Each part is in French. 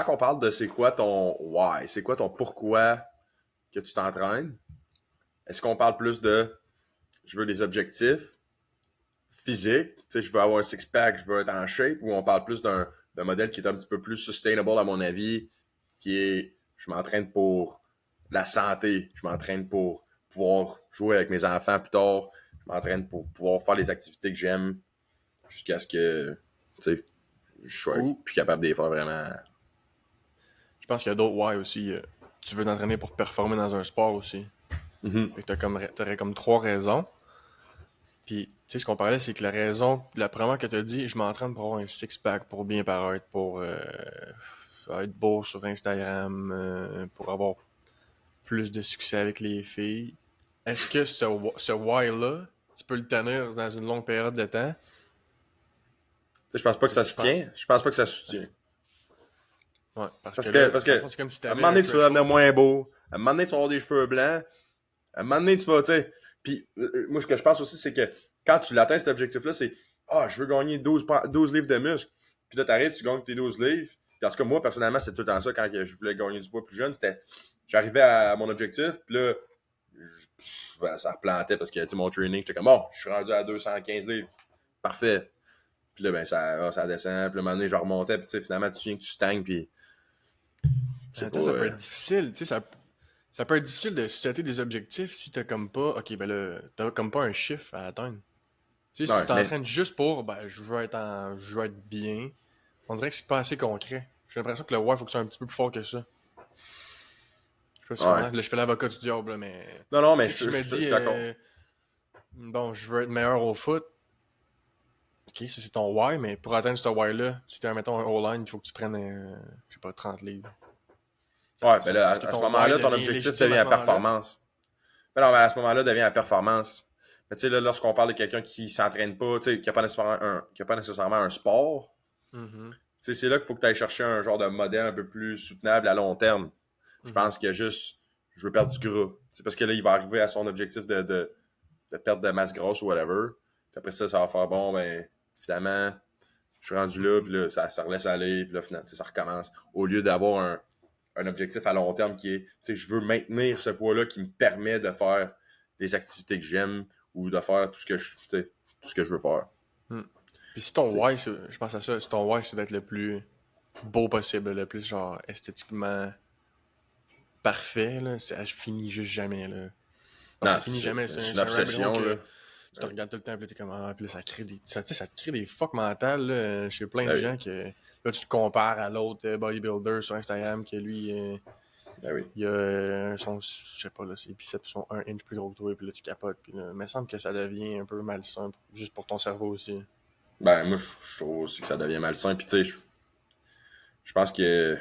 quand on parle de c'est quoi ton why, c'est quoi ton pourquoi que tu t'entraînes, est-ce qu'on parle plus de je veux des objectifs physiques, tu sais, je veux avoir un six-pack, je veux être en shape, ou on parle plus d'un modèle qui est un petit peu plus sustainable à mon avis, qui est je m'entraîne pour la santé, je m'entraîne pour pouvoir jouer avec mes enfants plus tard, je m'entraîne pour pouvoir faire les activités que j'aime jusqu'à ce que tu sais, je sois Ou, plus capable de les faire vraiment. je pense qu'il y a d'autres why aussi. Tu veux t'entraîner pour performer dans un sport aussi. Mm-hmm. Fait que t'aurais comme 3 raisons. Puis, tu sais, ce qu'on parlait, c'est que la première que tu as dit, je m'entraîne pour avoir un six-pack, pour bien paraître, pour être beau sur Instagram, pour avoir plus de succès avec les filles. Est-ce que ce why-là, tu peux le tenir dans une longue période de temps? Je pense pas que C'est ça ça, je se pense. tient. Je pense pas que ça se tient. Ouais, parce que Parce là, que, parce dans le que fond, c'est comme si à un t'avais moment un donné, tu vas devenir threshold. moins beau. À un moment donné, tu vas avoir des cheveux blancs. À un moment donné, tu vas, tu sais. Puis, moi, ce que je pense aussi, c'est que quand tu l'atteins, cet objectif-là, c'est je veux gagner 12 livres de muscle. Puis là, t'arrives, tu gagnes tes 12 livres. Puis en tout cas, moi, personnellement, c'était tout le temps ça quand je voulais gagner du poids plus jeune. C'était, j'arrivais à mon objectif, puis là, ça replantait parce que, tu sais, mon training, j'étais comme, je suis rendu à 215 livres. Parfait. Puis là, ben, ça descend. Puis là, à un moment donné, je remontais. Puis tu sais, finalement, tu viens que tu stagnes. Puis En c'est même pas. temps, ça peut être difficile. Tu sais, ça peut être difficile de setter des objectifs si t'as comme pas. Ok, ben là, t'as comme pas un chiffre à atteindre. Tu sais, si Ouais, tu mais. t'entraînes juste pour, ben, je veux être bien, on dirait que c'est pas assez concret. J'ai l'impression que le why, faut que ce soit un petit peu plus fort que ça. Je sais pas si tu Ouais. comprends. Là, je fais l'avocat du diable, là, mais. Non, non, Tu mais sais, si je je me suis dis, d'accord. bon, je veux être meilleur au foot, ok, ça c'est ton why, mais pour atteindre ce why-là, si t'es, mettons, un O-line, il faut que tu prennes, je sais pas, 30 livres. Ouais, ben là, Est-ce que à ce ton why moment-là, ton devient objectif légitime devient à ce la moment-là? performance. Ben non, mais à ce moment-là, devient la performance. Mais tu sais, là, lorsqu'on parle de quelqu'un qui s'entraîne pas, tu sais, qui a pas nécessairement un sport, Mhm. tu sais, c'est là qu'il faut que tu ailles chercher un genre de modèle un peu plus soutenable à long terme. Je Mhm. pense qu'il y a juste, je veux perdre du gras. C'est parce que là, il va arriver à son objectif de perte de masse grasse ou whatever. Puis après ça va faire, bon, ben, finalement, je suis rendu là, puis là, ça relaisse aller, puis là, finalement, ça recommence. Au lieu d'avoir un objectif à long terme qui est, tu sais, je veux maintenir ce poids-là qui me permet de faire les activités que j'aime ou de faire tout ce que tout ce que je veux faire. Mhm. Puis si ton Tu sais. why, je pense à ça, si ton why c'est d'être le plus beau possible, le plus genre esthétiquement parfait, là, ça finit juste jamais, là. Alors, Non, ça finit jamais, c'est une c'est un rabbit hole obsession, là. que tu te regardes tout le temps, puis là, t'es comme, puis là, tu sais, ça te crée des fuck mentales, là. Chez plein de Ben oui, gens que, là, tu te compares à l'autre bodybuilder sur Instagram, que lui, ben oui. il a, je sais pas, là, ses biceps sont 1 inch plus gros que toi, puis là, tu capotes, puis là, il me semble que ça devient un peu malsain, juste pour ton cerveau aussi. Ben, moi, je trouve aussi que ça devient malsain. Puis, tu sais, je pense que,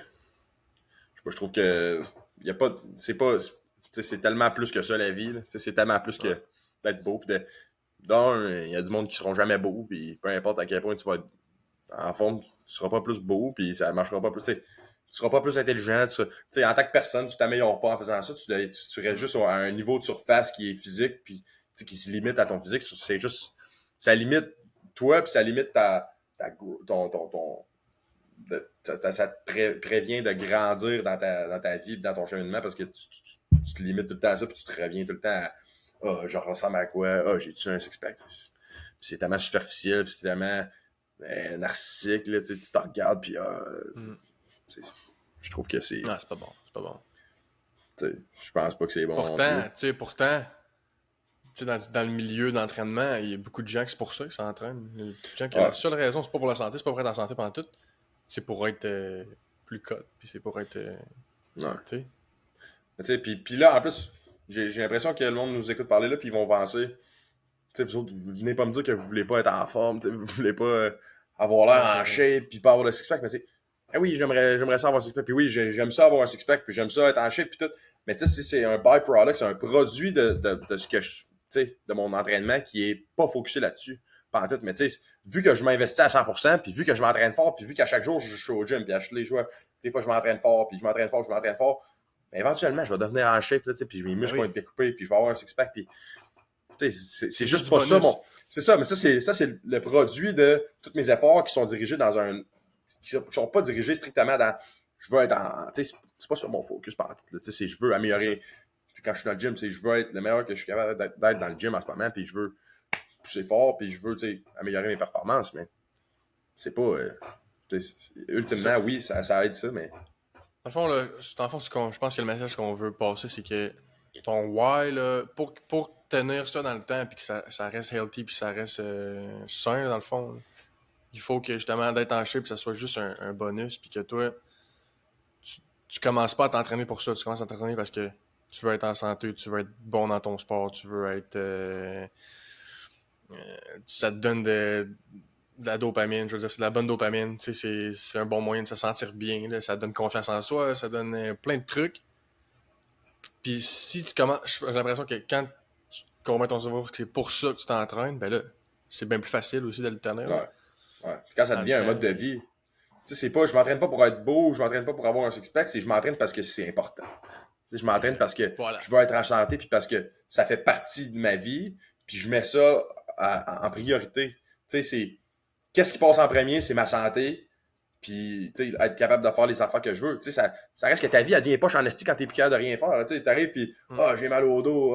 je sais pas, je trouve que, y a pas, c'est pas, tu sais, c'est tellement plus que ça, la vie, là. Tu sais, c'est tellement plus Ouais. que d'être beau. Puis, il y a du monde qui seront jamais beaux. Puis, peu importe à quel point tu vas être en forme, tu seras pas plus beau. Puis, ça marchera pas plus, tu sais, tu seras pas plus intelligent. Tu sais, en tant que personne, tu t'améliores pas en faisant ça. Tu restes juste à un niveau de surface qui est physique. Puis, tu sais, qui se limite à ton physique. C'est juste, ça limite toi, puis ça limite ton ça te prévient de grandir dans ta vie, dans ton cheminement, parce que tu te limites tout le temps à ça, puis tu te reviens tout le temps à je ressemble à quoi? J'ai-tu un six-pack? Puis c'est tellement superficiel, puis c'est tellement narcissique, là, tu te regardes, puis Mm. je trouve que c'est. Non, c'est pas bon, c'est pas bon. Je pense pas que c'est bon non plus. Pourtant, tu sais, dans le milieu d'entraînement, il y a beaucoup de gens que c'est pour ça qu'ils s'entraînent. Il y a beaucoup de gens que la Ouais, seule raison, c'est pas pour la santé, c'est pas pour être en santé pendant tout, c'est pour être plus cut, puis c'est pour être, ouais. tu sais. Puis là, en plus, j'ai l'impression que le monde nous écoute parler là, puis ils vont penser, vous autres, vous venez pas me dire que vous voulez pas être en forme, vous voulez pas avoir l'air en shape, puis pas avoir le six-pack, mais oui, j'aimerais ça avoir un six-pack, puis oui, j'aime ça avoir un six-pack, puis j'aime ça être en shape, puis tout. Mais tu sais, c'est un byproduct, c'est un produit de ce que de mon entraînement qui est pas focusé là-dessus, pas en tout. Mais tu sais, vu que je m'investis à 100%, puis vu que je m'entraîne fort, puis vu qu'à chaque jour, je suis au gym, puis à tous les jours, des fois, je m'entraîne fort, puis je m'entraîne fort, je m'entraîne fort, mais éventuellement, je vais devenir en shape, là, puis mes Ben muscles vont oui, être découpés, puis je vais avoir un six-pack, puis c'est c'est juste juste du pas ça, bonus. mon. C'est ça, mais ça, c'est le produit de tous mes efforts qui sont dirigés qui sont pas dirigés strictement dans je veux être en. Tu sais, c'est pas sur mon focus par tout. Tu sais, je veux améliorer. Quand je suis dans le gym, je veux être le meilleur que je suis capable d'être dans le gym en ce moment, puis je veux pousser fort, puis je veux améliorer mes performances, mais c'est pas. Ultimement, oui, ça aide ça, mais. Dans le fond, là, je pense que le message qu'on veut passer, c'est que ton why, là, pour tenir ça dans le temps, puis que ça reste healthy, puis ça reste sain, dans le fond, là, il faut que justement d'être en shape, puis ça soit juste un bonus, puis que toi, tu commences pas à t'entraîner pour ça, tu commences à t'entraîner parce que tu veux être en santé, tu veux être bon dans ton sport, tu veux être... ça te donne de la dopamine, je veux dire, c'est de la bonne dopamine, tu sais, c'est un bon moyen de se sentir bien, là, ça donne confiance en soi, ça donne plein de trucs. Puis si tu commences, j'ai l'impression que quand tu convaincs ton cerveau que c'est pour ça que tu t'entraînes, ben là, c'est bien plus facile aussi de le tenir. Ouais. Ouais. Puis quand ça Dans le devient un temps. mode de vie, tu sais, c'est pas, je m'entraîne pas pour être beau, je m'entraîne pas pour avoir un six-pack, c'est je m'entraîne parce que c'est important. Tu sais, je m'entraîne parce que Voilà. je veux être en santé, puis parce que ça fait partie de ma vie, puis je mets ça en priorité. Tu sais, c'est qu'est-ce qui passe en premier, c'est ma santé, puis être capable de faire les affaires que je veux. Tu sais, ça reste que ta vie, elle devient pas en esti quand t'es plus capable de rien faire. Tu sais, t'arrives, puis j'ai mal au dos,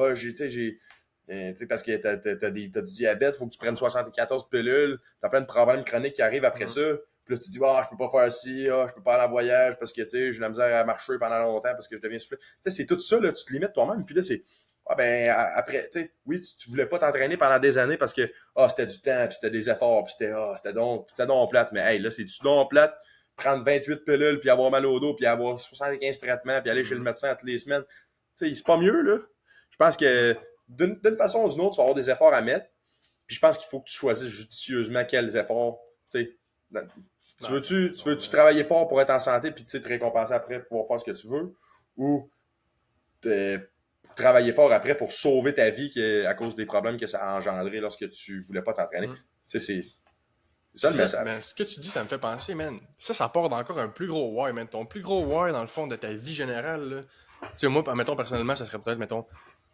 parce que t'as du diabète, faut que tu prennes 74 pilules, t'as plein de problèmes chroniques qui arrivent après ça. Puis là, tu dis, je peux pas faire ci, je peux pas aller en voyage parce que j'ai de la misère à marcher pendant longtemps parce que je deviens soufflé. Tu sais, c'est tout ça, là, tu te limites toi-même. Puis là, c'est, après, tu sais, oui, tu voulais pas t'entraîner pendant des années parce que, c'était du temps, puis c'était des efforts, puis c'était donc plate. Mais hey, là, c'est du donc plate, prendre 28 pilules, puis avoir mal au dos, puis avoir 75 traitements, puis aller chez le médecin toutes les semaines. Tu sais, c'est pas mieux, là. Je pense que d'une façon ou d'une autre, tu vas avoir des efforts à mettre. Puis je pense qu'il faut que tu choisisses judicieusement quels efforts. Tu sais, tu veux-tu travailler fort pour être en santé puis te récompenser après pour pouvoir faire ce que tu veux? Ou travailler fort après pour sauver ta vie à cause des problèmes que ça a engendré lorsque tu voulais pas t'entraîner? Tu sais, c'est ça le message. Mais ce que tu dis, ça me fait penser, man. Ça part d'encore un plus gros why, man. Ton plus gros why, dans le fond, de ta vie générale, là. Tu sais, moi, mettons, personnellement, ça serait peut-être, mettons,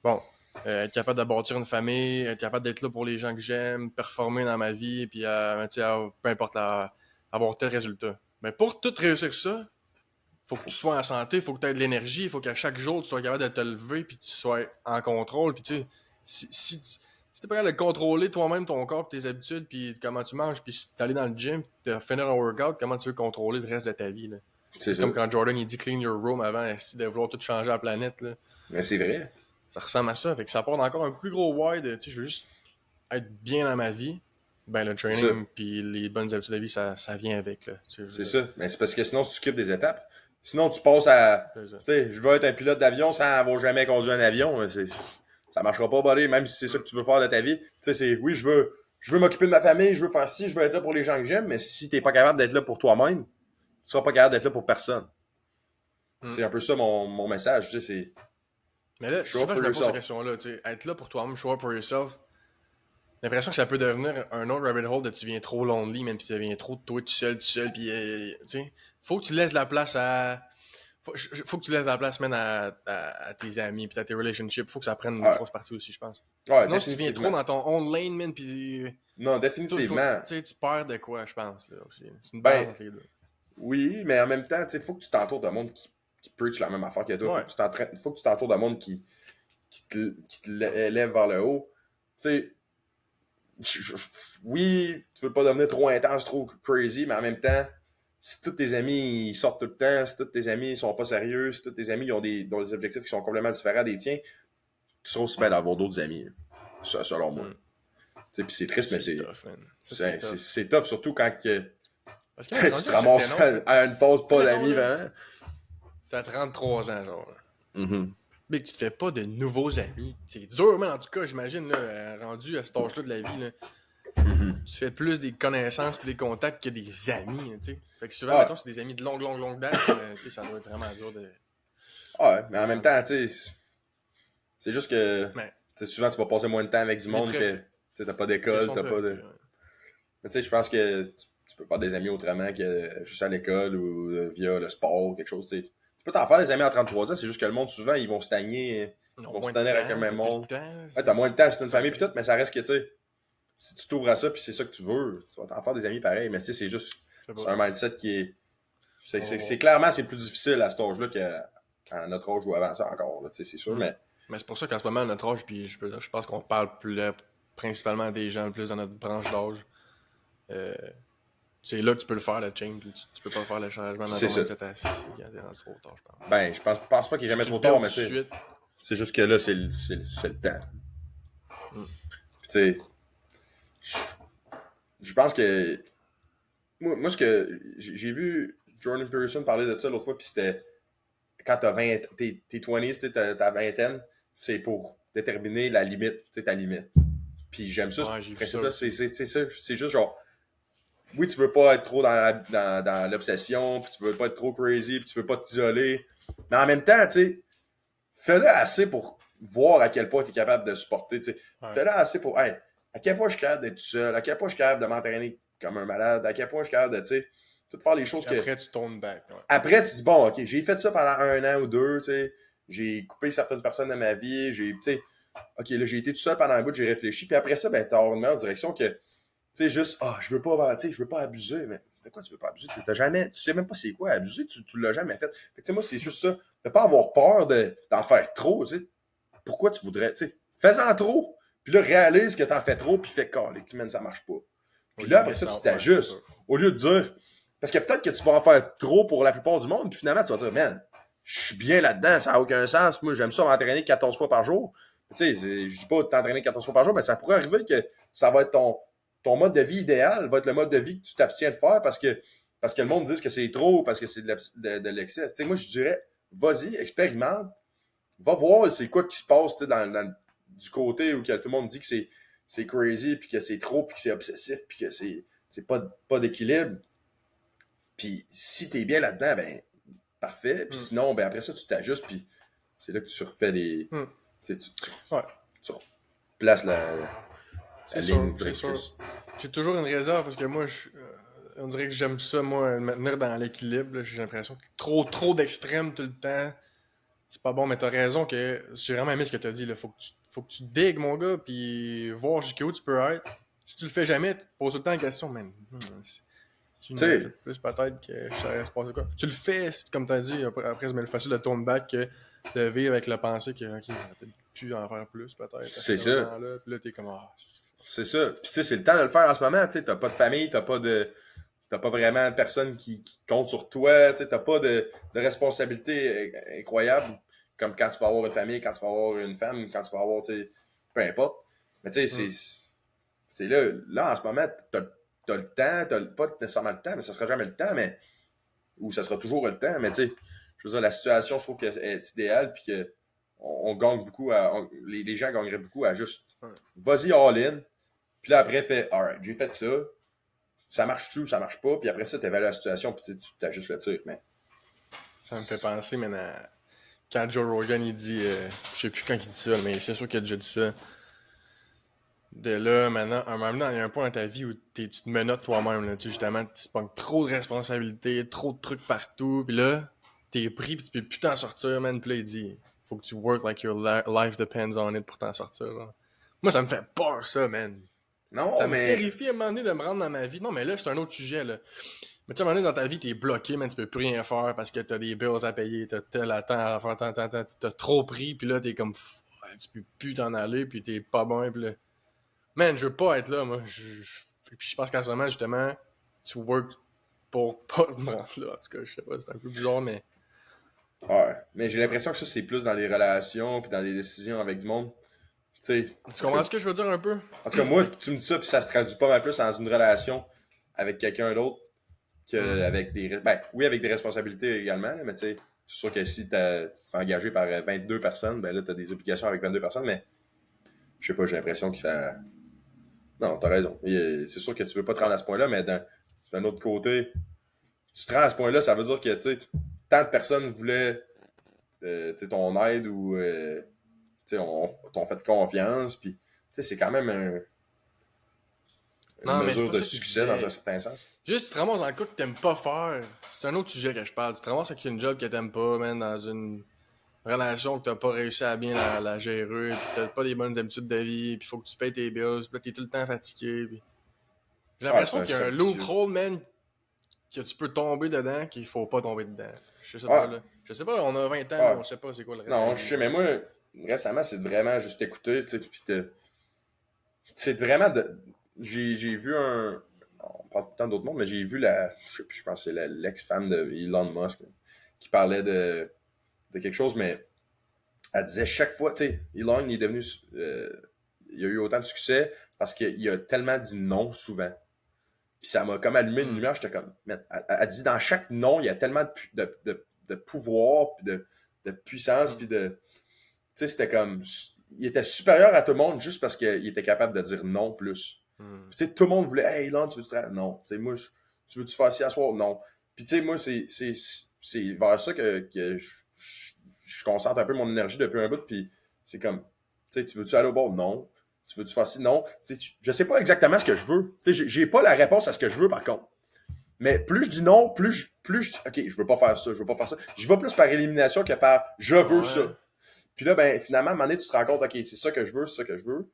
bon, être capable de bâtir une famille, être capable d'être là pour les gens que j'aime, performer dans ma vie, puis peu importe, avoir tel résultat. Mais pour tout réussir ça, faut que tu sois en santé, faut que tu aies de l'énergie, faut qu'à chaque jour, tu sois capable de te lever, puis tu sois en contrôle, puis tu sais, si t'es pas capable de contrôler toi-même ton corps, tes habitudes, puis comment tu manges, puis d'aller dans le gym, puis de finir un workout, comment tu veux contrôler le reste de ta vie, là? C'est comme quand Jordan il dit clean your room avant de vouloir tout changer à la planète, là. Mais c'est vrai. Ça ressemble à ça, fait que ça part encore un plus gros why de, tu sais, je veux juste être bien dans ma vie. Ben, le training puis les bonnes habitudes de vie, ça vient avec, là. C'est ça. Mais c'est parce que sinon, tu skippes des étapes. Sinon, tu passes à. Tu sais, je veux être un pilote d'avion sans avoir jamais conduit un avion. Ça marchera pas, buddy, même si c'est ça que tu veux faire de ta vie. Tu sais, c'est oui, je veux m'occuper de ma famille, je veux faire ci, je veux être là pour les gens que j'aime, mais si t'es pas capable d'être là pour toi-même, tu seras pas capable d'être là pour personne. C'est un peu ça mon message. Tu sais, c'est. Mais là, souvent, je me pose cette question-là, tu sais, être là pour toi-même, show up for yourself. J'ai l'impression que ça peut devenir un autre rabbit hole de tu deviens trop lonely, même, puis tu deviens trop de toi tout seul, puis tu sais, faut que tu laisses la place à. Faut que tu laisses la place, man, à tes amis, puis à tes relationships. Faut que ça prenne une grosse partie aussi, je pense. Sinon, si tu deviens trop dans ton own lane, man, puis. Non, définitivement. Tu sais, tu perds de quoi, je pense, là, aussi. C'est une balance entre les deux. Oui, mais en même temps, tu sais, faut que tu t'entoures de monde qui preach la même affaire que toi. Ouais. Faut que tu t'entoures de monde qui te lève vers le haut. Tu sais, oui, tu veux pas devenir trop intense, trop crazy, mais en même temps, si tous tes amis ils sortent tout le temps, si tous tes amis ils sont pas sérieux, si tous tes amis ont des objectifs qui sont complètement différents des tiens, tu seras aussi bien d'avoir d'autres amis. Ça, selon moi. Puis c'est triste, mais c'est tough, surtout quand parce que tu te ramasses à une phase pas d'amis, vraiment. T'as 33 ans, genre. Mm-hmm. Mais que tu te fais pas de nouveaux amis. C'est dur, man, en tout cas, j'imagine, là, rendu à cet âge-là de la vie, là. Mm-hmm. Tu fais plus des connaissances et des contacts que des amis, tu sais. Fait que souvent, mettons, c'est des amis de longue date, tu sais, ça doit être vraiment dur de... Ouais, mais en même temps, tu sais, c'est juste que souvent, tu vas passer moins de temps avec du monde que t'as pas d'école, t'as pas de... Mais tu sais, je pense que tu peux faire des amis autrement que juste à l'école ou via le sport, quelque chose, tu sais. Tu peux t'en faire des amis à 33 ans, c'est juste que le monde, souvent, ils vont stagner, ils vont se tenir avec le même monde. Ouais, t'as moins de temps, c'est une famille pis tout, mais ça reste que, tu sais, si tu t'ouvres à ça pis c'est ça que tu veux, tu vas t'en faire des amis pareils, mais tu sais, c'est juste, c'est un mindset qui est C'est clairement, c'est plus difficile à cet âge-là qu'à notre âge ou avant ça encore, là, c'est sûr, mais... Mais c'est pour ça qu'en ce moment, à notre âge, puis je pense qu'on parle principalement des gens plus dans notre branche d'âge. C'est là que tu peux le faire, le change. Tu peux pas faire le changement dans ton mindset assis quand t'es rendu trop tard, je pense. Ben, je pense pas qu'il est jamais trop tard, mais c'est juste que là, c'est le temps. Puis tu sais, je pense que moi, ce que j'ai vu Jordan Peterson parler de ça l'autre fois, puis c'était quand t'as 20, t'es 20, ta vingtaine, c'est pour déterminer la limite, ta limite. Puis j'aime ça, ouais, ce principe-là, c'est juste genre, oui, tu veux pas être trop dans l'obsession, puis tu veux pas être trop crazy, puis tu veux pas t'isoler, mais en même temps, tu sais, fais-le assez pour voir à quel point tu es capable de supporter, tu sais. Ouais. Fais-le assez pour, hey, à quel point je suis capable d'être tout seul, à quel point je suis capable de m'entraîner comme un malade, à quel point je suis capable de, tu sais, tout faire les choses que... Après, tu tournes back. Ouais. Après, tu dis, bon, OK, j'ai fait ça pendant 1 an ou 2, tu sais, j'ai coupé certaines personnes de ma vie, tu sais, OK, là, j'ai été tout seul pendant un bout, j'ai réfléchi, puis après ça, ben, t'as une meilleure direction que, tu sais, juste, je veux pas abuser, mais de quoi tu veux pas abuser? Tu sais même pas c'est quoi abuser, tu l'as jamais fait. Fait que, moi, c'est juste ça, de pas avoir peur d'en faire trop, tu sais. Pourquoi tu voudrais, tu sais, fais-en trop, puis là, réalise que t'en fais trop, puis fais man, ça marche pas. Puis là, après ça, tu t'ajustes. Au lieu de dire, parce que peut-être que tu vas en faire trop pour la plupart du monde, puis finalement, tu vas dire, man, je suis bien là-dedans, ça n'a aucun sens. Moi, j'aime ça m'entraîner 14 fois par jour. Tu sais, je dis pas de t'entraîner 14 fois par jour, mais ça pourrait arriver que ça va être ton mode de vie idéal, va être le mode de vie que tu t'abstiens de faire parce que le monde dit que c'est trop, parce que c'est de l'excès. Tu sais, moi, je dirais, vas-y, expérimente, va voir c'est quoi qui se passe du côté où que tout le monde dit que c'est crazy, puis que c'est trop, puis que c'est obsessif, puis que c'est pas d'équilibre. Puis si t'es bien là-dedans, ben parfait. Puis sinon, ben après ça, tu t'ajustes, puis c'est là que tu refais les... Tu replaces la ligne directrice. J'ai toujours une réserve, parce que moi, on dirait que j'aime ça, moi, me tenir dans l'équilibre. J'ai l'impression que trop d'extrêmes tout le temps, c'est pas bon, mais t'as raison que j'ai vraiment aimé ce que t'as dit. Là. Faut que tu digues, mon gars, puis voir jusqu'où tu peux être. Si tu le fais jamais, tu te poses tout le temps la question, man. Si tu l'as fait plus, peut-être que je saurais se passer quoi. Tu le fais, comme t'as dit, après, c'est le facile de tourner back que de vivre avec la pensée que, ok, on va peut-être plus en faire plus, peut-être. C'est ça. Puis là, t'es comme, c'est ça. Puis tu sais, c'est le temps de le faire en ce moment. Tu sais, t'as pas de famille, t'as pas vraiment personne qui compte sur toi. Tu sais, t'as pas de responsabilité incroyable comme quand tu vas avoir une famille, quand tu vas avoir une femme, quand tu vas avoir, tu sais, peu importe. Mais tu sais, c'est là, en ce moment, t'as le temps, t'as pas nécessairement le temps, mais ça sera jamais le temps, mais ou ça sera toujours le temps, mais tu sais, je veux dire, la situation, je trouve qu'elle est idéale, puis que on gagne beaucoup, les gens gagneraient beaucoup à juste vas-y all-in, puis là après, fais alright, j'ai fait ça marche-tu ou ça marche pas, puis après ça, t'évalues la situation, puis tu t'ajustes le tir, mais... Ça me fait penser, maintenant, quand Joe Rogan, il dit, je sais plus quand il dit ça, mais c'est sûr qu'il a déjà dit ça. De là, maintenant, il y a un point dans ta vie où tu te menottes toi-même, là, tu sais, justement, tu pognes trop de responsabilités, trop de trucs partout, puis là, t'es pris, puis tu peux plus t'en sortir, man, puis là, il dit, faut que tu work like your life depends on it pour t'en sortir, là. Moi, ça me fait peur, ça, man. Non, ça me terrifie à un moment donné de me rendre dans ma vie. Non, mais là, c'est un autre sujet, là. Mais tu sais, à un moment donné, dans ta vie, t'es bloqué, man, tu peux plus rien faire parce que t'as des bills à payer, t'as tel temps à faire, t'as trop pris, puis là, t'es comme, tu peux plus t'en aller, puis t'es pas bon, puis là... Man, je veux pas être là, moi. Puis je pense qu'en ce moment, justement, tu work pour pas te rendre là. En tout cas, je sais pas, c'est un peu bizarre, mais... Ouais, mais j'ai l'impression que ça, c'est plus dans des relations puis dans des décisions avec du monde. Tu comprends ce que je veux dire un peu? En tout cas, moi, tu me dis ça, puis ça se traduit pas mal plus dans une relation avec quelqu'un d'autre qu'avec des... Ben, oui, avec des responsabilités également, là, mais tu sais, c'est sûr que si tu te fais engager par 22 personnes, ben là, t'as des obligations avec 22 personnes, mais je sais pas, j'ai l'impression que ça... Non, t'as raison. C'est sûr que tu veux pas te rendre à ce point-là, mais d'un autre côté, tu te rends à ce point-là, ça veut dire que, tu sais, tant de personnes voulaient ton aide ou t'ont fait confiance, puis c'est quand même une mesure de succès dans un certain sens. Juste, tu te ramasses dans le cas que t'aimes pas faire. C'est un autre sujet que je parle. Tu te ramasses avec une job que t'aimes pas, man, dans une relation que t'as pas réussi à bien la gérer, pis t'as pas des bonnes habitudes de vie, pis faut que tu payes tes bills, pis là t'es tout le temps fatigué, pis... J'ai l'impression qu'il y a un loophole, man, que tu peux tomber dedans qu'il faut pas tomber dedans. Je sais Ouais. pas, là. Je sais pas, on a 20 ans, Ouais. on sait pas c'est quoi le reste. Non, je sais, mais moi, récemment, c'est vraiment juste écouter, tu sais, puis c'est vraiment de... J'ai vu un... On parle tout le temps d'autres mondes, mais j'ai vu je sais plus, je pense que c'est l'ex-femme de Elon Musk là, qui parlait de quelque chose, mais elle disait chaque fois, tu sais, Elon il est devenu... il a eu autant de succès parce qu'il a tellement dit non souvent. Puis ça m'a comme allumé une lumière, j'étais comme... Elle dit dans chaque non, il y a tellement de pouvoir, puis de puissance, puis de... Tu sais, c'était comme... Il était supérieur à tout le monde juste parce qu'il était capable de dire non plus. Puis, tu sais, tout le monde voulait, hey, Elon, tu veux-tu travailler? Non. Tu sais, moi, tu veux-tu faire ci à soir? Non. Puis, tu sais, moi, c'est vers ça que je concentre un peu mon énergie depuis un bout. Puis, c'est comme, tu sais, tu veux-tu aller au bord? Non. Tu veux-tu faire ci? Non. Tu sais, je sais pas exactement ce que je veux. Tu sais, j'ai pas la réponse à ce que je veux, par contre. Mais plus je dis non, plus je dis, OK, je veux pas faire ça, je veux pas faire ça. Je vais plus par élimination que par je veux ça. Puis là, ben, finalement, à un moment donné, tu te rends compte, OK, c'est ça que je veux, c'est ça que je veux.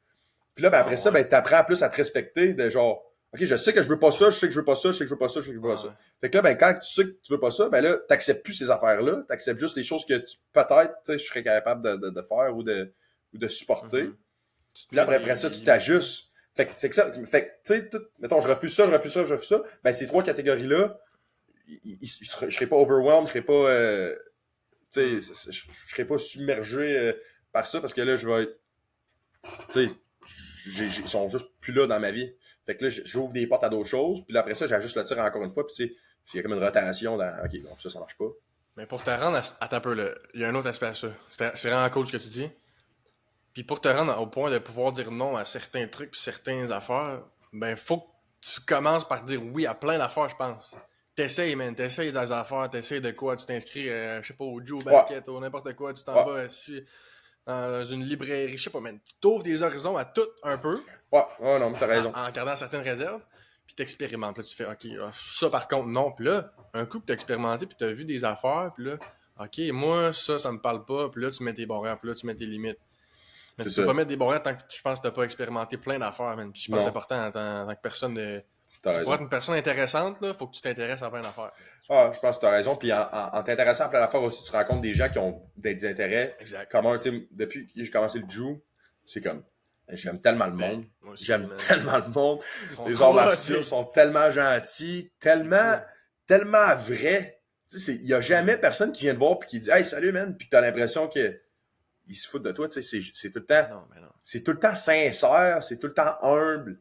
Puis là, ben, après ça, ben, t'apprends plus à te respecter de genre, OK, je sais que je veux pas ça, je sais que je veux pas ça, je sais que je veux pas ça, je sais que je veux pas ça. Fait que là, ben, quand tu sais que tu veux pas ça, ben là, t'acceptes plus ces affaires-là, t'acceptes juste les choses que peut-être, tu sais, je serais capable de faire ou de supporter. Puis là, après ça, tu t'ajustes. Fait que c'est que ça, fait que, tu sais, mettons, je refuse ça, je refuse ça, je refuse ça, ben, ces trois catégories-là, je serais pas overwhelmed, je serais pas, tu sais, je serais pas submergé par ça parce que là, je vais être, tu sais, ils sont juste plus là dans ma vie. Fait que là, j'ouvre des portes à d'autres choses, puis là, après ça, j'ajuste le tir encore une fois, puis il y a comme une rotation dans, OK, donc ça marche pas. Mais pour te rendre à ta peu, là, il y a un autre aspect à ça. C'est vraiment cool ce que tu dis. Puis pour te rendre au point de pouvoir dire non à certains trucs puis certaines affaires, ben, faut que tu commences par dire oui à plein d'affaires, je pense. T'essayes, man, t'essayes des affaires, t'essayes de quoi, tu t'inscris, je sais pas, au Joe basket ou n'importe quoi, tu t'en vas dans une librairie, je sais pas, man, tu t'ouvres des horizons à tout un peu. Ouais, non, mais t'as raison. En gardant certaines réserves, puis t'expérimentes. Puis là, tu fais, OK, ça par contre, non. Puis là, un coup que t'as expérimenté, puis t'as vu des affaires, puis là, OK, moi, ça me parle pas, puis là, tu mets tes barrières, puis là, tu mets tes limites. Mais tu peux pas mettre des barrières tant que je pense que t'as pas expérimenté plein d'affaires, man. Puis je pense que c'est important en tant que personne de. Pour être une personne intéressante, là, faut que tu t'intéresses à plein d'affaires. Je pense que tu as raison. Puis en t'intéressant à plein d'affaires aussi, tu rencontres des gens qui ont des intérêts communs. Depuis que j'ai commencé le Jiu, c'est comme, j'aime tellement le monde. J'aime tellement le monde. Les arts martiaux sont tellement gentils, tellement vrais. Il n'y a jamais personne qui vient te voir et qui dit, hey, salut, man. Puis tu as l'impression qu'ils se foutent de toi. C'est tout le temps. C'est tout le temps sincère, c'est tout le temps humble.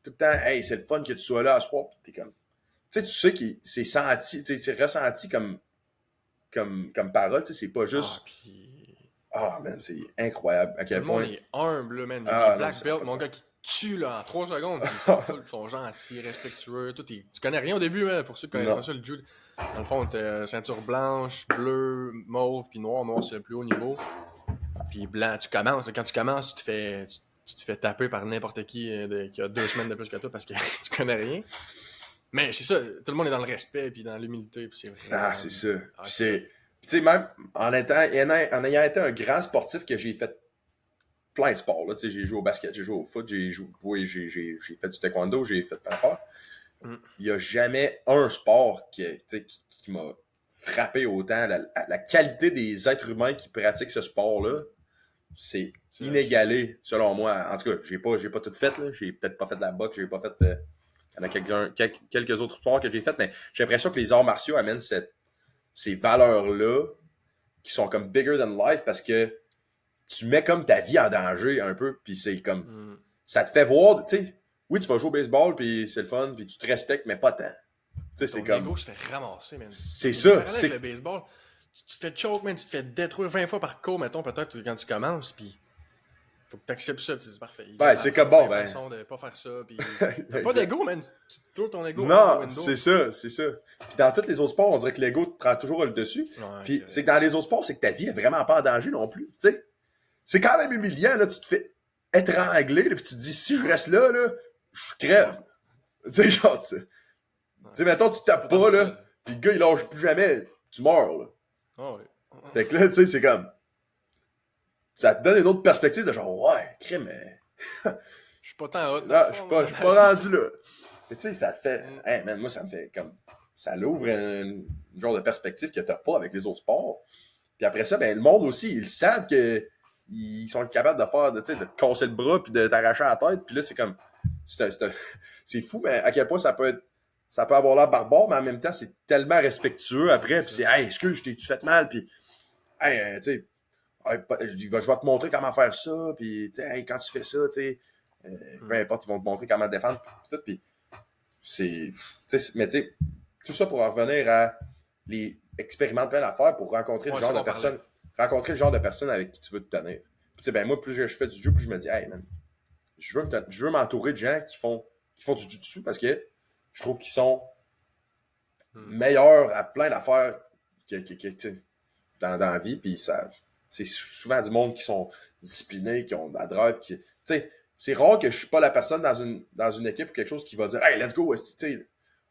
Tout le temps, hey, c'est le fun que tu sois là à ce soir. Puis t'es comme. Tu sais que c'est senti, c'est ressenti comme parole, tu sais, c'est pas juste. Man, c'est incroyable à quel point. Tout le monde est humble, man. Il y a des black belts, mon gars qui tue là, en 3 secondes. Ils sont gentils, respectueux. Tu connais rien au début, hein, pour ceux qui connaissent pas ça, le Jiu. Dans le fond, t'as ceinture blanche, bleue, mauve, puis noir. Noir, c'est le plus haut niveau. Puis blanc, tu commences. Quand tu commences, tu te fais taper par n'importe qui qui a 2 semaines de plus que toi parce que tu connais rien. Mais c'est ça, tout le monde est dans le respect puis dans l'humilité. Puis c'est vraiment... c'est ça. Puis tu sais, même en ayant été un grand sportif que j'ai fait plein de sports, là, tu sais, j'ai joué au basket, j'ai joué au foot, j'ai fait du taekwondo, j'ai fait plein d'affaires. Il n'y a jamais un sport qui m'a frappé autant. La qualité des êtres humains qui pratiquent ce sport-là, c'est inégalé, selon moi. En tout cas, j'ai pas tout fait. Là. J'ai peut-être pas fait de la boxe, j'ai pas fait. Il y en a quelques autres sports que j'ai fait, mais j'ai l'impression que les arts martiaux amènent ces valeurs-là qui sont comme bigger than life parce que tu mets comme ta vie en danger un peu, puis c'est comme. Ça te fait voir, tu sais. Oui, tu vas jouer au baseball, puis c'est le fun, puis tu te respectes, mais pas tant. Tu sais, c'est comme. Ton ego se fait ramasser, man. C'est ça. Avec le baseball, tu te fais choke, man, tu te fais détruire 20 fois par coup, mettons, peut-être quand tu commences, puis faut que tu acceptes ça, puis c'est parfait. C'est comme bon, ben. façon de pas faire ça, puis pas d'ego, man. Tu tournes ton ego. Non, c'est ça. Puis dans tous les autres sports, on dirait que l'ego te prend toujours le dessus. Puis c'est que dans les autres sports, c'est que ta vie est vraiment pas en danger non plus, tu sais. C'est quand même humiliant, là, tu te fais étrangler, puis tu te dis, si je reste là, je crève. Tu sais, genre, tu sais, mettons, tu tapes pas, là, puis le gars, il lâche plus jamais, tu meurs, là. Fait que là, tu sais, c'est comme. Ça te donne une autre perspective de genre, ouais, crème, mais. Je suis pas tant hot. Non, je suis pas rendu là. Mais tu sais, ça te fait. Hey, man, moi, ça me fait comme. ça l'ouvre une genre de perspective que t'as pas avec les autres sports. Puis après ça, ben le monde aussi, ils savent que ils sont capables de faire, de te casser le bras puis de t'arracher la tête. Puis là, c'est comme, c'est fou, mais à quel point ça peut avoir l'air barbare, mais en même temps, c'est tellement respectueux après. Puis c'est, hey, excuse, tu fait mal. Puis, hey, tu sais, je vais te montrer comment faire ça. Puis, tu sais, hey, quand tu fais ça, tu sais, peu importe, ils vont te montrer comment te défendre. Puis, tout, puis c'est, mais tu sais, tout ça pour en revenir à les expérimenter plein d'affaires pour rencontrer le genre de personnes. Rencontrer le genre de personnes avec qui tu veux te tenir. Puis, ben, moi, plus je fais du jeu, plus je me dis, hey, man, je veux m'entourer de gens qui font du jiu-jitsu parce que je trouve qu'ils sont meilleurs à plein d'affaires dans la vie. Puis c'est souvent du monde qui sont disciplinés, qui ont de la drive. C'est rare que je suis pas la personne dans une équipe ou quelque chose qui va dire, hey, let's go,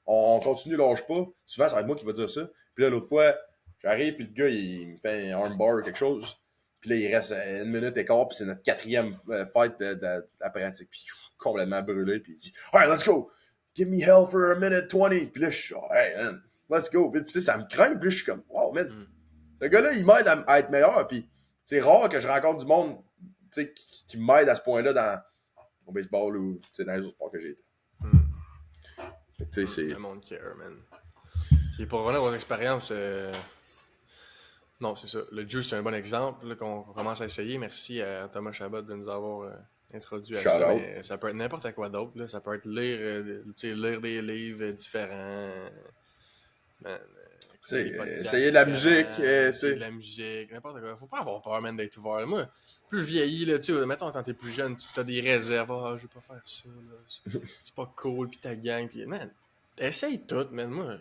on continue, lâche pas. Souvent, ça va être moi qui va dire ça. Puis là, l'autre fois, j'arrive, puis le gars, il me fait un armbar ou quelque chose. Puis là, il reste 1 minute et quart, puis c'est notre 4e fight de la pratique. Puis complètement brûlé, puis il dit, alright, let's go! Give me hell for 1 minute 20. Puis là, je suis, hey, man, let's go. Puis ça me craint, puis là, je suis comme, wow, man. Ce gars-là, il m'aide à être meilleur, puis c'est rare que je rencontre du monde qui m'aide à ce point-là au baseball ou dans les autres sports que j'ai été. C'est le monde care, man. Puis pour revenir aux expériences, non, c'est ça. Le jeu, c'est un bon exemple là, qu'on commence à essayer. Merci à Thomas Chabot de nous avoir introduit à ça. Mais ça peut être n'importe quoi d'autre. Là. Ça peut être lire des livres différents. Essayer de la musique. Essayer de la musique, n'importe quoi. Faut pas avoir peur, man, d'être ouvert. Moi, plus je vieillis, là, mettons quand t'es plus jeune, tu as des réserves. Je vais pas faire ça. Là. C'est pas cool, puis ta gang. Puis, man, essaye tout, man. Moi,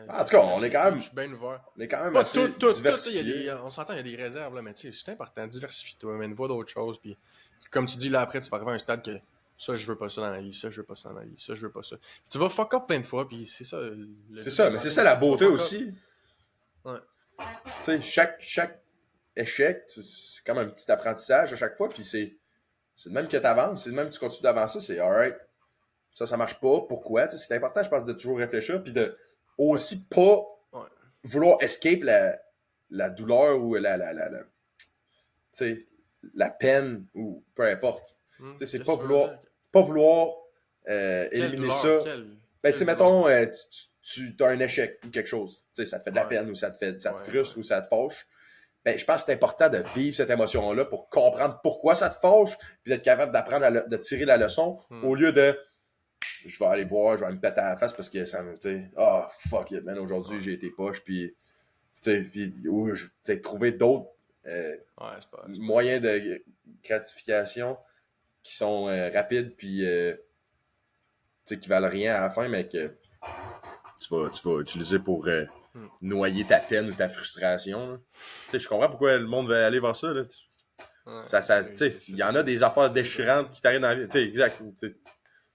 en tout cas, on est quand même. Je suis bien ouvert. On est quand même assez diversifié. On s'entend, il y a des réserves, là, mais c'est important. Diversifie-toi, mais vois d'autres choses. Puis, comme tu dis, là, après, tu vas arriver à un stade que ça, je veux pas ça dans ma vie. Ça, je veux pas ça dans ma vie. Ça, je veux pas ça. Puis, tu vas fuck up plein de fois, puis c'est ça. C'est ça, mais c'est ça la beauté aussi. Ouais. Tu sais, chaque échec, c'est comme un petit apprentissage à chaque fois, puis c'est de même que tu avances, c'est de même que tu continues d'avancer, c'est alright, ça marche pas, pourquoi? C'est important, je pense, de toujours réfléchir, puis de aussi pas vouloir escape la douleur ou la peine ou peu importe. C'est pas vouloir éliminer ça. Ben, tu sais, mettons, tu as un échec ou quelque chose, ça te fait de la peine ou ça te frustre ou ça te fâche. Ben, je pense que c'est important de vivre cette émotion-là pour comprendre pourquoi ça te fâche, puis d'être capable d'apprendre de tirer la leçon au lieu de je vais aller boire, je vais me péter à la face parce que ça me, tu sais, fuck it, man, aujourd'hui j'ai été poche, puis ou je vais trouver d'autres moyens de gratification qui sont rapides, puis qui valent rien à la fin, mais que tu vas utiliser pour noyer ta peine ou ta frustration. Je comprends pourquoi le monde veut aller vers ça. Là. Il y en a des affaires déchirantes qui t'arrivent dans la vie. Exact.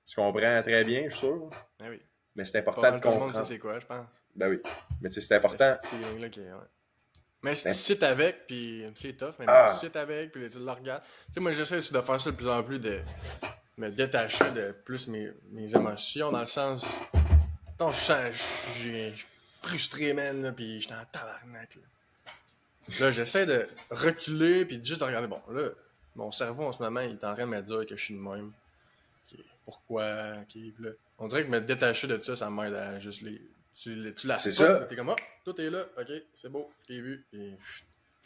Tu comprends très bien, je suis sûr. Ben oui. Mais c'est important de comprendre. Tout le monde sait c'est quoi, je pense. Ben oui. Mais c'est important. Mais si tu cites avec, puis c'est tough, mais tu cites avec, puis tu le regardes. Tu sais, moi, j'essaie aussi de faire ça de plus en plus, de me détacher de plus mes émotions, dans le sens. Attends, j'ai frustré, man, là, puis j'étais en tabarnak. Là, j'essaie de reculer, puis juste de regarder. Bon, là, mon cerveau, en ce moment, il est en train de me dire que je suis de même. Pourquoi? Là. On dirait que me détacher de ça m'aide à juste les. Tu la c'est ça. T'es comme, tout est là, ok, c'est beau, je l'ai vu. Et...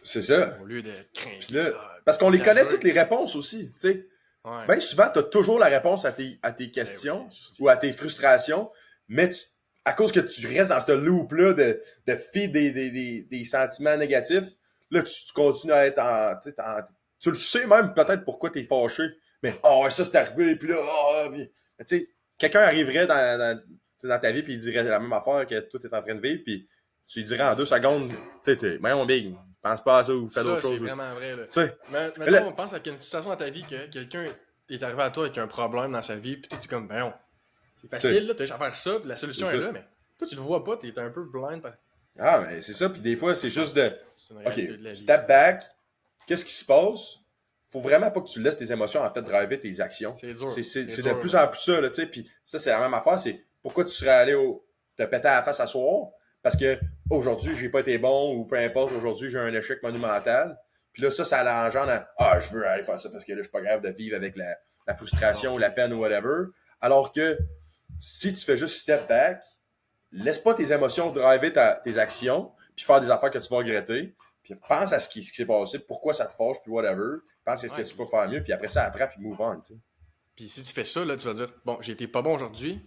C'est ça. Au lieu de craindre. Parce qu'on les connaît toutes les réponses aussi, tu sais. Ouais. Bien souvent, tu as toujours la réponse à tes questions ou à tes frustrations, mais à cause que tu restes dans ce loop-là de feed des sentiments négatifs, là, tu continues à être tu le sais même peut-être pourquoi tu es fâché, mais ça c'est arrivé, puis là, tu sais, quelqu'un arriverait dans ta vie puis il dirait la même affaire que toi tu es en train de vivre, puis tu lui dirais en 2 secondes, tu sais, mon big, pense pas à ça ou fais d'autres choses. C'est vraiment vrai, là. Mais là, on pense à une situation dans ta vie que quelqu'un est arrivé à toi avec un problème dans sa vie, puis toi, tu es comme, c'est facile, là, tu as juste à faire ça, puis la solution est là, mais toi, tu le vois pas, tu es un peu blind. Mais c'est ça, puis des fois, c'est juste OK, step back, qu'est-ce qui se passe? Faut vraiment pas que tu laisses tes émotions, en fait, driver tes actions. C'est dur. C'est de plus en plus ça, là, tu sais, puis ça, c'est la même affaire, c'est pourquoi tu serais allé te péter à la face à soir parce que aujourd'hui, j'ai pas été bon ou peu importe, aujourd'hui, j'ai un échec monumental. Puis là, ça l'engendre à je veux aller faire ça parce que là, je suis pas capable de vivre avec la frustration ou la peine ou whatever. Alors que si tu fais juste step back, laisse pas tes émotions driver tes actions, puis faire des affaires que tu vas regretter. Puis pense à ce qui s'est passé, pourquoi ça te fâche, puis whatever. Pense à ce que tu peux faire mieux, puis après ça, puis move on, tu sais. Puis si tu fais ça, là, tu vas dire, bon, j'ai été pas bon aujourd'hui.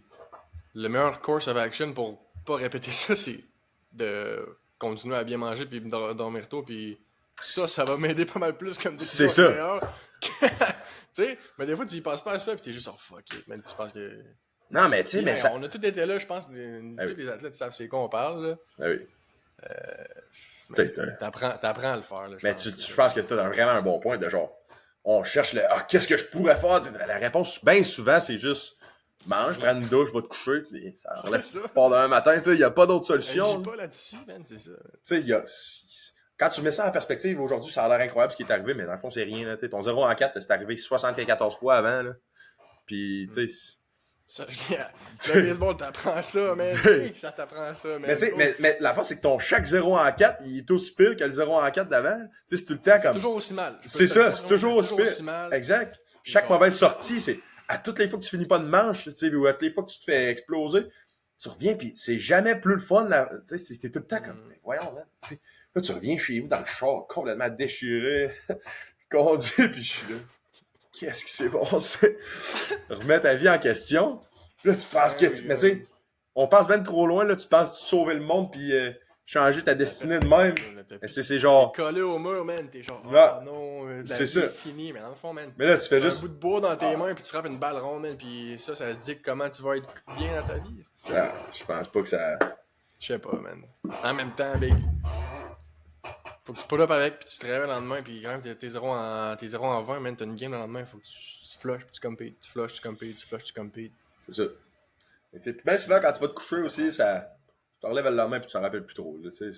Le meilleur course of action pour pas répéter ça, c'est de continuer à bien manger, puis dormir tôt, puis ça va m'aider pas mal plus comme c'est ça. Tu sais, mais des fois, tu y passes pas à ça, puis t'es juste, oh fuck it, man, tu penses que... Non, mais tu sais, mais ça... On a tous été là, je pense, tous les athlètes savent c'est quoi on parle, là. Ah oui. T'apprends à le faire. Là, je pense que tu as vraiment un bon point de genre, on cherche qu'est-ce que je pourrais faire? La réponse, bien souvent, c'est juste mange, prends une douche, va te coucher. Ça relève pas d'un matin, il n'y a pas d'autre solution. Je dis pas là-dessus, man, c'est ça. Tu sais, quand tu mets ça en perspective, aujourd'hui, ça a l'air incroyable ce qui est arrivé, mais dans le fond, c'est rien. Là, ton 0 en 4, c'est arrivé 74 fois avant. Là. Puis, tu sais. Le baseball t'apprend ça, man. Ça t'apprend ça, man. Mais la force, c'est que ton chaque 0 en 4, il est aussi pire que le 0 en 4 d'avant. Tu sais, c'est tout le temps comme. C'est toujours aussi mal. C'est ça, c'est toujours aussi pire. Exact. Chaque mauvaise sortie, c'est à toutes les fois que tu finis pas de manche, tu sais, ou à toutes les fois que tu te fais exploser, tu reviens, puis c'est jamais plus le fun. Tu sais, c'est tout le temps comme, mais voyons, man. Là, tu reviens chez vous dans le char, complètement déchiré, conduit, puis je suis là. Qu'est-ce qui s'est passé? Remets ta vie en question. Là, tu penses que... Mais tu sais, on passe bien trop loin, là, tu penses sauver le monde puis changer ta destinée de même. C'est genre... Collé au mur, man, t'es genre... non, c'est ça. Fini, mais dans le fond, man... Mais là, tu fais juste... un bout de bois dans tes mains puis tu frappes une balle ronde, man, puis ça dit comment tu vas être bien dans ta vie. Je pense pas que ça... Je sais pas, man. En même temps, big... Faut que tu pull up avec, puis tu te réveilles le lendemain, puis quand même, t'es 0 en 20, man, t'as une game le lendemain, faut que tu flushes, puis tu competes, tu flushes, tu competes, tu flushes, tu competes. C'est ça. Mais tu sais, bien souvent, quand tu vas te coucher aussi, ça... Tu te relèves le lendemain, puis tu t'en rappelles plus trop, tu sais.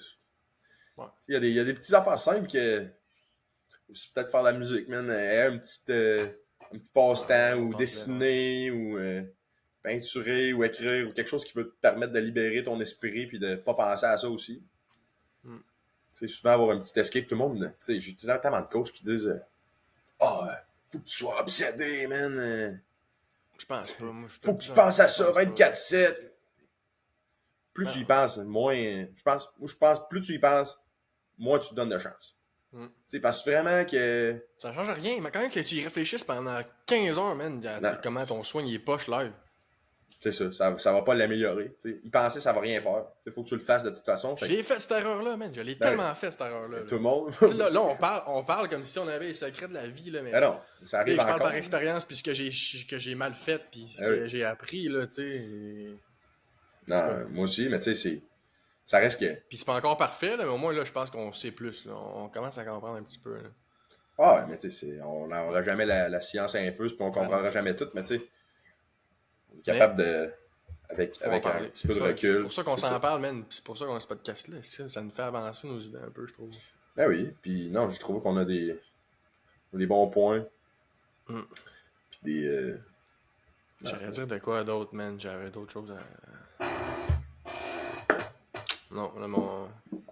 Ouais. Il y a des petites affaires simples que... Aussi peut-être faire de la musique, man, un petit passe-temps, ou dessiner, ou peinturer, ou écrire, ou quelque chose qui veut te permettre de libérer ton esprit, puis de pas penser à ça aussi. Tu sais, souvent avoir un petit escape, tout le monde, tu sais, j'ai tellement de coachs qui disent faut que tu sois obsédé, man. Je pense pas, moi. Faut que tu penses à ça 24/7. Plus tu y penses, moins. Je pense, plus tu y penses, moins tu te donnes de chance. Tu sais, parce que vraiment que. Ça change rien, mais quand même que tu y réfléchisses pendant 15 heures, man, comment ton soin il est poche live. C'est ça va pas l'améliorer. T'sais. Y penser, ça va rien faire. Il faut que tu le fasses de toute façon. J'ai fait cette erreur-là, man. Je l'ai tellement fait, cette erreur-là. Tout le monde. là, on parle comme si on avait les secrets de la vie, là, mais non, ça arrive encore. Je parle par expérience, puis ce que j'ai mal fait, puis ce que j'ai appris, là, tu sais. Non, moi aussi, mais tu sais, ça reste que... Puis c'est pas encore parfait, là, mais au moins, là, je pense qu'on sait plus, là. On commence à comprendre un petit peu, là. Ah ouais, mais tu sais, on n'aura jamais la science infuse, puis on comprendra jamais tout, mais tu sais... On est capable de. Avec un petit peu de recul. C'est pour ça qu'on s'en parle, man. C'est pour ça qu'on a ce podcast-là. Ça nous fait avancer nos idées un peu, je trouve. Ben oui. Puis non, je trouve qu'on a des bons points. Puis des. J'allais dire de quoi d'autre, man. J'avais d'autres choses à. Non, là,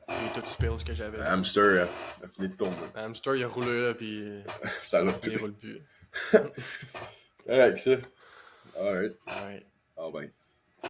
j'ai tout spill ce que j'avais. Le hamster a fini de tomber. Le hamster, il a roulé là, puis. Ça roule plus. Il roule plus. Avec ça. Alright. Alright. Ah ben.